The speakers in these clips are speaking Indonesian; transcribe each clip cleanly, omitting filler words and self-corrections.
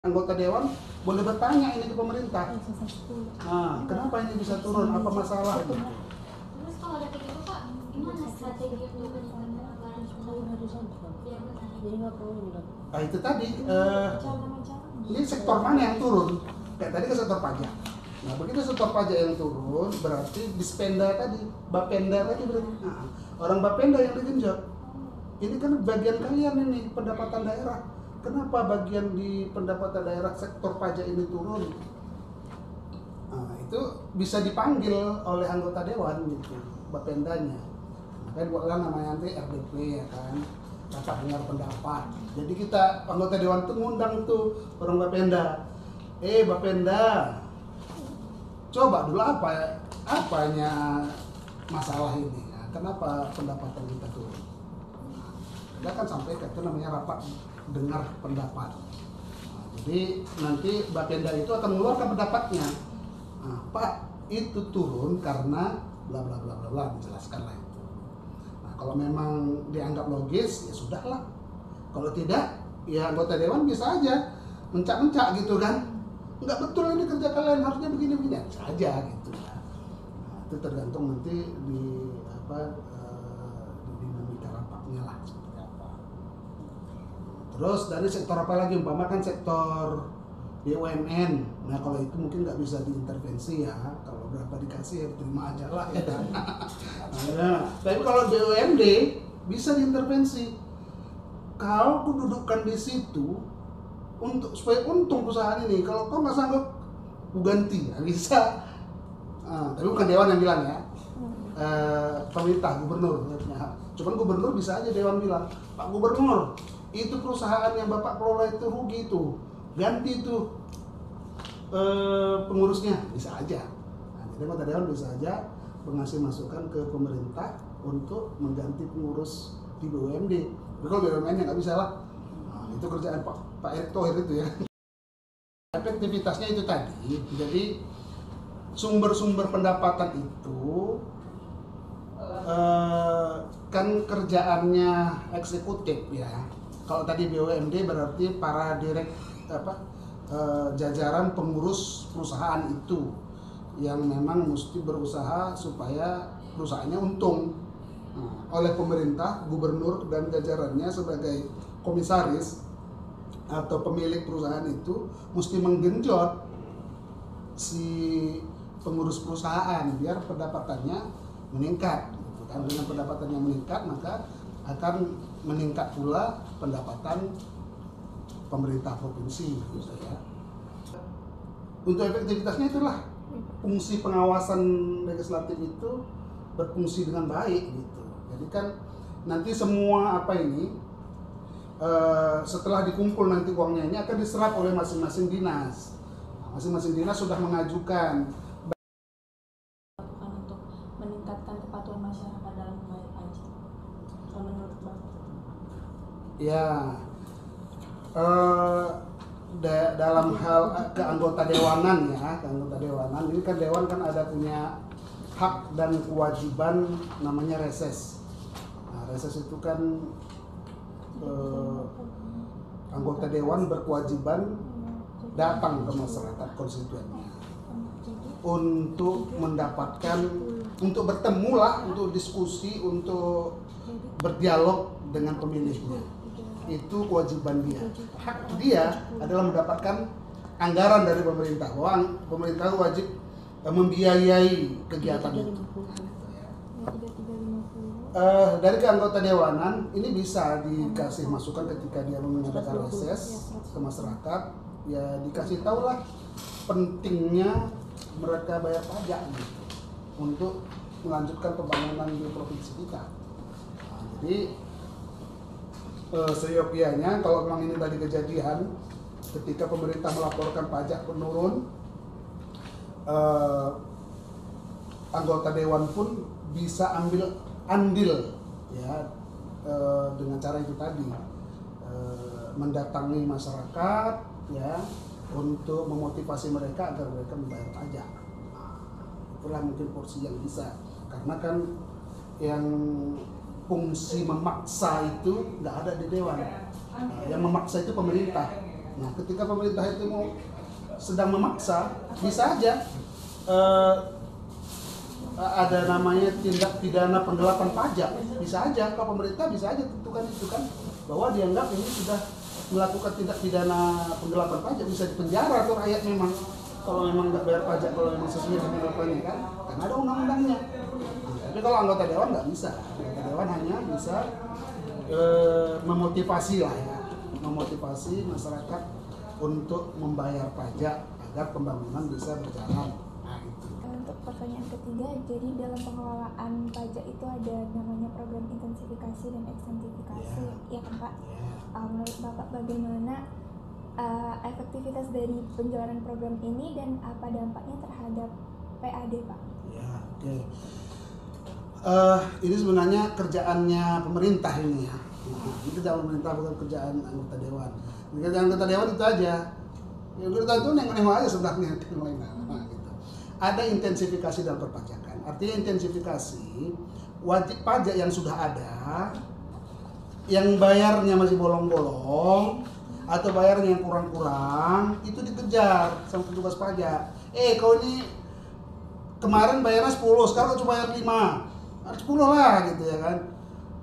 Anggota dewan boleh bertanya ini ke pemerintah. Nah, kenapa ini bisa turun? Apa masalah itu? Terus kalau ada kayak gitu Pak, gimana strategi untuk menekan Nah, itu tadi ini sektor mana yang turun? Kayak tadi ke sektor pajak. Nah, begitu sektor pajak yang turun, berarti Dispenda tadi, Bapenda tadi berarti. Nah, orang Bapenda yang digenjot. Ini kan bagian kalian ini pendapatan daerah. Kenapa bagian di pendapatan daerah sektor pajak ini turun? Nah, itu bisa dipanggil oleh anggota dewan gitu, Bapendanya. Kan buatlah namanya nanti RDP ya kan, rapat dengar pendapat. Jadi kita anggota dewan tuh ngundang tuh orang Bapenda. Bapenda, coba dulu apanya masalah ini? Ya, kenapa pendapatan kita turun? Kita kan sampai ke itu namanya rapat dengar pendapat. Nah, jadi nanti Bapenda itu akan mengeluarkan pendapatnya. Nah, Pak, itu turun karena bla bla bla bla bla, dijelaskan lah itu. Nah, kalau memang dianggap logis ya sudahlah. Kalau tidak, ya anggota dewan bisa aja mencak-mencak gitu kan. Enggak betul ini kerja kalian, harusnya begini-begini saja gitu ya. Nah, itu tergantung nanti di di dinamika rapatnya lah. Terus dari sektor apa lagi? Umpama kan sektor BUMN. Nah kalau itu mungkin nggak bisa diintervensi ya. Kalau berapa dikasih ya terima aja lah ya kan. Nah, tapi kalau BUMD bisa diintervensi. Kau dudukkan di situ untuk supaya untung perusahaan ini. Kalau kau nggak sanggup, ku ganti. Ya, bisa. Nah, tapi bukan dewan yang bilang ya. Pemerintah, gubernur. Cuman gubernur bisa aja dewan bilang, Pak Gubernur, itu perusahaan yang Bapak kelola itu rugi itu, ganti itu pengurusnya, bisa aja. Nah, jadi anggota dewan bisa aja mengasih masukan ke pemerintah untuk mengganti pengurus di BUMD. Tapi kalau BUMN ya nggak bisa lah. Nah, itu kerjaan Pak Erick Thohir itu ya. Efektivitasnya itu tadi, jadi sumber-sumber pendapatan itu kan kerjaannya eksekutif ya. Kalau tadi BUMD berarti para jajaran pengurus perusahaan itu yang memang mesti berusaha supaya perusahaannya untung. Nah, oleh pemerintah, gubernur dan jajarannya sebagai komisaris atau pemilik perusahaan itu mesti menggenjot si pengurus perusahaan biar pendapatannya meningkat. Gitu kan. Dengan pendapatannya meningkat maka akan meningkat pula pendapatan pemerintah provinsi gitu ya. Untuk efektivitasnya itulah fungsi pengawasan legislatif itu berfungsi dengan baik gitu. Jadi kan nanti semua setelah dikumpul nanti uangnya ini akan diserap oleh masing-masing dinas. Nah, masing-masing dinas sudah mengajukan untuk meningkatkan kepatuhan masyarakat dalam membayar pajak. Menurut Bapak? Ya, dalam hal keanggota dewanan ya, keanggota dewanan ini kan dewan kan ada punya hak dan kewajiban namanya reses. Nah, reses itu kan anggota dewan berkewajiban datang ke masyarakat konstituennya untuk mendapatkan, untuk bertemu lah, untuk diskusi, untuk berdialog dengan pemilihnya. Itu kewajiban dia. Hak dia adalah mendapatkan anggaran dari pemerintah. Bahwa pemerintah wajib membiayai kegiatan itu. Dari keanggota dewanan ini bisa dikasih masukan ketika dia mengadakan reses ke masyarakat. Ya dikasih tahu lah pentingnya mereka bayar pajak gitu untuk melanjutkan pembangunan di provinsi kita. Nah, jadi seyogianya kalau memang ini tadi kejadian ketika pemerintah melaporkan pajak menurun, anggota dewan pun bisa ambil andil ya dengan cara itu tadi, mendatangi masyarakat ya untuk memotivasi mereka agar mereka membayar pajak. Itulah mungkin porsi yang bisa, karena kan yang fungsi memaksa itu nggak ada di dewan. Yang memaksa itu pemerintah. Nah, ketika pemerintah itu mau sedang memaksa, bisa aja ada namanya tindak pidana penggelapan pajak. Bisa aja, kalau pemerintah bisa aja tentukan itu kan, bahwa dianggap ini sudah melakukan tindak pidana penggelapan pajak, bisa dipenjara tuh rakyat memang. Kalau memang nggak bayar pajak, kalau memang sesuai dengan apa-nya kan, karena ada undang-undangnya. Tapi kalau anggota dewan nggak bisa. Anggota dewan hanya bisa memotivasi lah ya, memotivasi masyarakat untuk membayar pajak agar pembangunan bisa berjalan. Nah, itu. Untuk pertanyaan ketiga, jadi dalam pengelolaan pajak itu ada namanya program intensifikasi dan ekstensifikasi, ya kan Pak? Menurut Bapak bagaimana efektivitas dari penjalanan program ini dan apa dampaknya terhadap PAD, Pak? Ya, oke. Ini sebenarnya kerjaannya pemerintah ini ya. Nah, ini kerjaan pemerintah, bukan kerjaan anggota dewan. Kerjaan anggota dewan itu aja. Ya, anggota itu nengok-nengok aja sebenarnya. Nah, gitu. Ada intensifikasi dalam perpajakan. Artinya intensifikasi wajib pajak yang sudah ada, yang bayarnya masih bolong-bolong atau bayarnya yang kurang-kurang, itu dikejar sama petugas pajak. Kau ini kemarin bayarnya 10, sekarang kau cuma bayar 5. 10 lah gitu ya kan.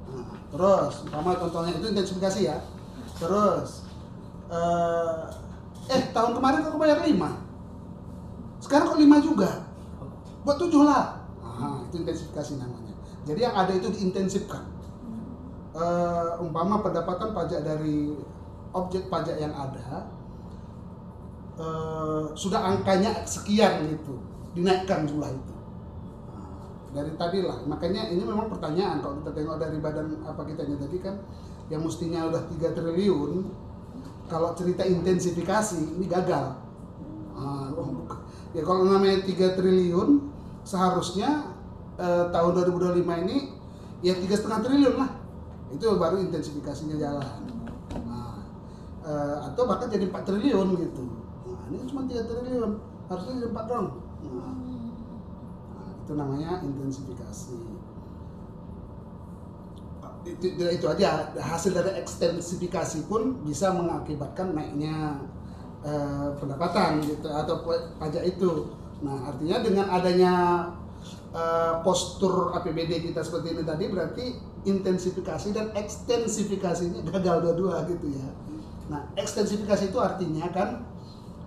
Nah, terus umpama contohnya itu intensifikasi ya. Terus tahun kemarin kau bayar 5, sekarang kok 5 juga, buat 7 lah. Nah, itu intensifikasi namanya. Jadi yang ada itu diintensifkan. Umpama pendapatan pajak dari objek pajak yang ada sudah angkanya sekian gitu, dinaikkan jumlah itu. Dari tadi lah, makanya ini memang pertanyaan kalau kita tengok dari badan apa kitanya tadi kan, yang mestinya udah 3 triliun, kalau cerita intensifikasi ini gagal. Ya kalau namanya 3 triliun, seharusnya tahun 2025 ini ya 3,5 triliun lah, itu baru intensifikasinya jalan. Atau bahkan jadi 4 triliun gitu. Nah, ini cuma 3 triliun, harusnya jadi 4 dong. Itu namanya intensifikasi. Itu aja, hasil dari ekstensifikasi pun bisa mengakibatkan naiknya pendapatan gitu atau pajak itu. Nah, artinya dengan adanya postur APBD kita seperti ini tadi, berarti intensifikasi dan ekstensifikasinya gagal dua-dua gitu ya. Nah, ekstensifikasi itu artinya kan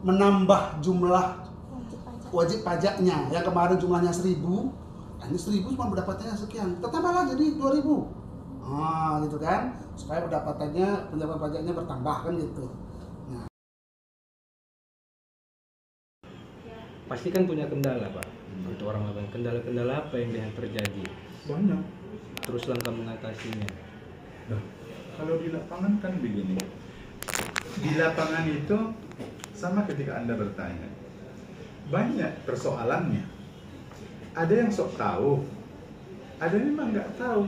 menambah jumlah wajib pajaknya. Yang kemarin jumlahnya 1.000, nah ini 1.000 cuma pendapatannya sekian, tambahlah jadi 2.000. Gitu kan, supaya pendapatan pajaknya bertambah kan gitu. Nah. Pasti kan punya kendala, Pak. Untuk orang lapangan, kendala-kendala apa yang terjadi? Banyak. Terus langkah mengatasinya. Nah, kalau di lapangan kan begini. Di lapangan itu sama ketika Anda bertanya, banyak persoalannya. Ada yang sok tahu, ada yang memang nggak tahu.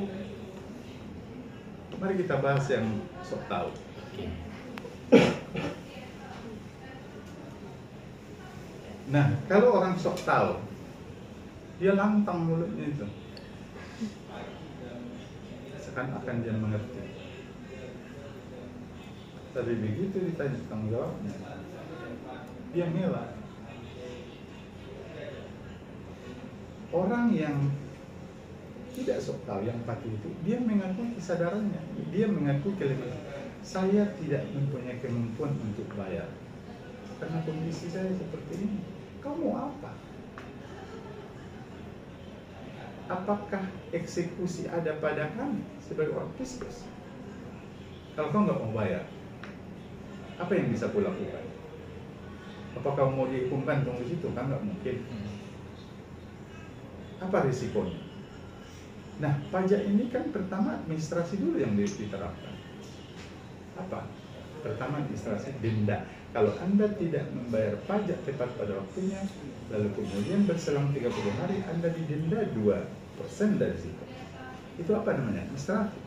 Mari kita bahas yang sok tahu. Nah, kalau orang sok tahu, dia lantang mulutnya itu, seakan-akan dia mengerti. Tapi begitu ditanya tanggung jawabnya, dia ngelak. Orang yang tidak sok tahu, yang patuh itu, dia mengakui kesadarannya, dia mengakui kelemahan. Saya tidak mempunyai kemampuan untuk bayar karena kondisi saya seperti ini. Kamu apa? Apakah eksekusi ada pada kami sebagai orang Kristus? Kalau kau nggak mau bayar, apa yang bisa kau lakukan? Apakah mau dihukumkan tunggu situ? Kan nggak mungkin. Apa risikonya? Nah, pajak ini kan pertama administrasi dulu yang diterapkan. Apa? Pertama administrasi, denda. Kalau Anda tidak membayar pajak tepat pada waktunya, lalu kemudian berselang 30 hari Anda didenda 2% dari situ. Itu apa namanya? Administratif.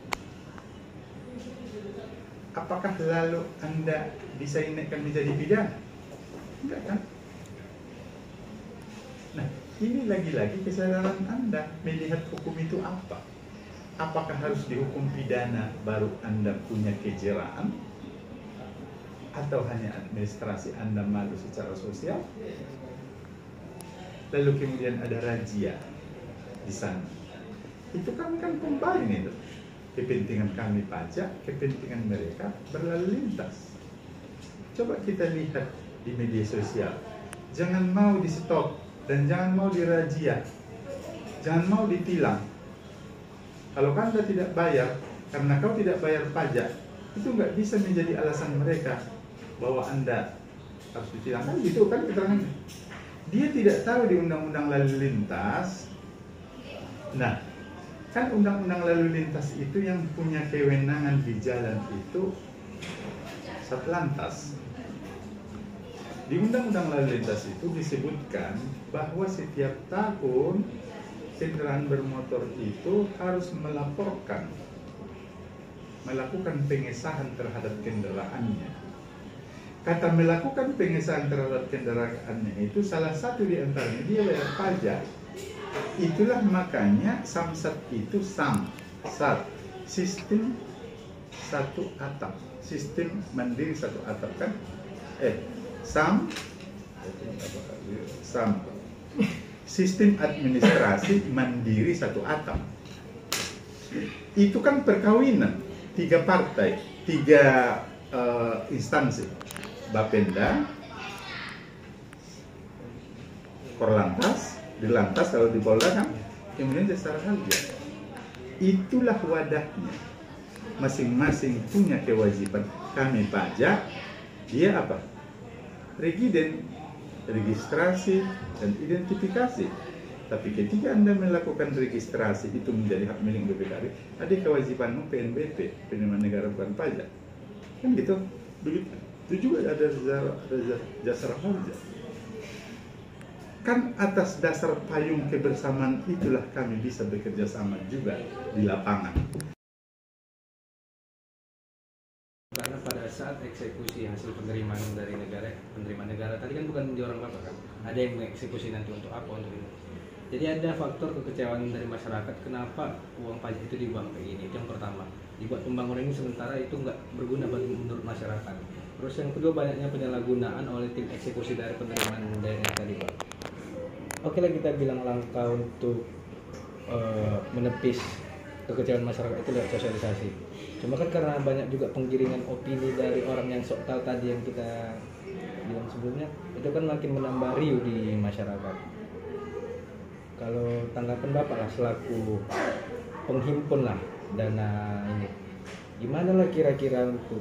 Apakah lalu Anda bisa dinaikkan menjadi pidana? Enggak kan? Nah, ini lagi-lagi kesadaran Anda melihat hukum itu apa. Apakah harus dihukum pidana baru Anda punya kejeraan? Atau hanya administrasi Anda malu secara sosial? Lalu kemudian ada razia di sana. Itu kan combine itu. Kepentingan kami pajak, kepentingan mereka berlalu lintas. Coba kita lihat di media sosial. Jangan mau di stop dan jangan mau dirazia. Jangan mau ditilang. Kalau Anda tidak bayar karena kau tidak bayar pajak, itu nggak bisa menjadi alasan mereka bahwa Anda harus ditilang. Kan gitu kan keterangannya. Dia tidak tahu di undang-undang lalu lintas. Nah, kan undang-undang lalu lintas itu yang punya kewenangan di jalan itu Satlantas. Di undang-undang lalu lintas itu disebutkan bahwa setiap tahun kendaraan bermotor itu harus melaporkan, melakukan pengesahan terhadap kendaraannya. Kata melakukan pengesahan terhadap kendaraannya itu salah satu di antaranya dia bayar pajak. Itulah makanya Samsat itu SAT, sistem satu atap, sistem mandiri satu atap kan? SAM, sistem administrasi mandiri satu atap. Itu kan perkawinan 3 partai, 3 instansi. Bapenda, Korlantas, Dirlantas kalau di Polda kan, kemudian Jasara Harja. Itulah wadahnya. Masing-masing punya kewajiban. Kami pajak, dia apa? Regiden, registrasi dan identifikasi. Tapi ketika Anda melakukan registrasi itu menjadi hak milik BPKB, ada kewajibanmu PNBP, penerimaan negara bukan pajak. Kan gitu, begitu. Itu juga ada Jasara Harja. Kan atas dasar payung kebersamaan itulah kami bisa bekerja sama juga di lapangan. Karena pada saat eksekusi hasil penerimaan dari negara, penerimaan negara tadi kan bukan di orang Bapak kan, ada yang mengeksekusi nanti untuk apa, untuk ini. Jadi ada faktor kekecewaan dari masyarakat kenapa uang pajak itu dibuang kayak gini. Itu yang pertama, dibuat pembangunan ini sementara itu nggak berguna bagi menurut masyarakat. Terus yang kedua, banyaknya penyalahgunaan oleh tim eksekusi dari penerimaan daerah tadi Pak. Oke lah kita bilang langkah untuk menepis kekecewaan masyarakat itu lewat sosialisasi. Cuma kan karena banyak juga penggiringan opini dari orang yang sok tahu tadi yang kita bilang sebelumnya, itu kan makin menambah riuh di masyarakat. Kalau tanggapan Bapak lah selaku penghimpun lah dana ini, gimana lah kira-kira untuk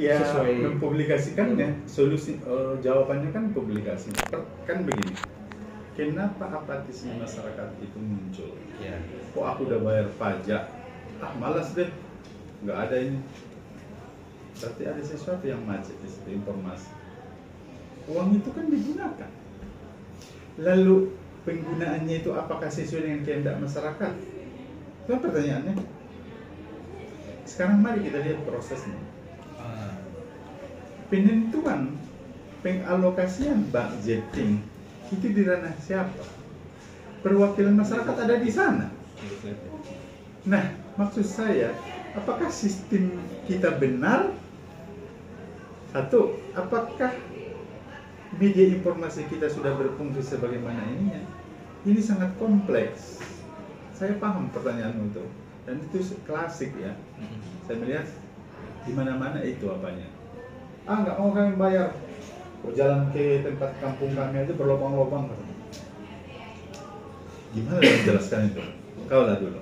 ya sesuai mempublikasikannya? Solusi jawabannya kan publikasi. Kan begini, kenapa apatisme masyarakat itu muncul? ya Kok aku udah bayar pajak, malas deh, nggak ada ini. Berarti ada sesuatu yang macet di situ, informasi. Uang itu kan digunakan. Lalu penggunaannya itu apakah sesuai dengan kehendak masyarakat? Itu kan pertanyaannya. Sekarang mari kita lihat prosesnya. Penentuan pengalokasian budgeting itu di ranah siapa? Perwakilan masyarakat ada di sana. Nah, maksud saya, apakah sistem kita benar? Satu, apakah media informasi kita sudah berfungsi sebagaimana ininya? Ini sangat kompleks. Saya paham pertanyaanmu itu, dan itu klasik ya. Saya melihat di mana-mana itu apanya. Nggak mau kami bayar. Jalan ke tempat kampung kami aja berlobang-lobang. Gimana menjelaskan itu? Kau lah dulu.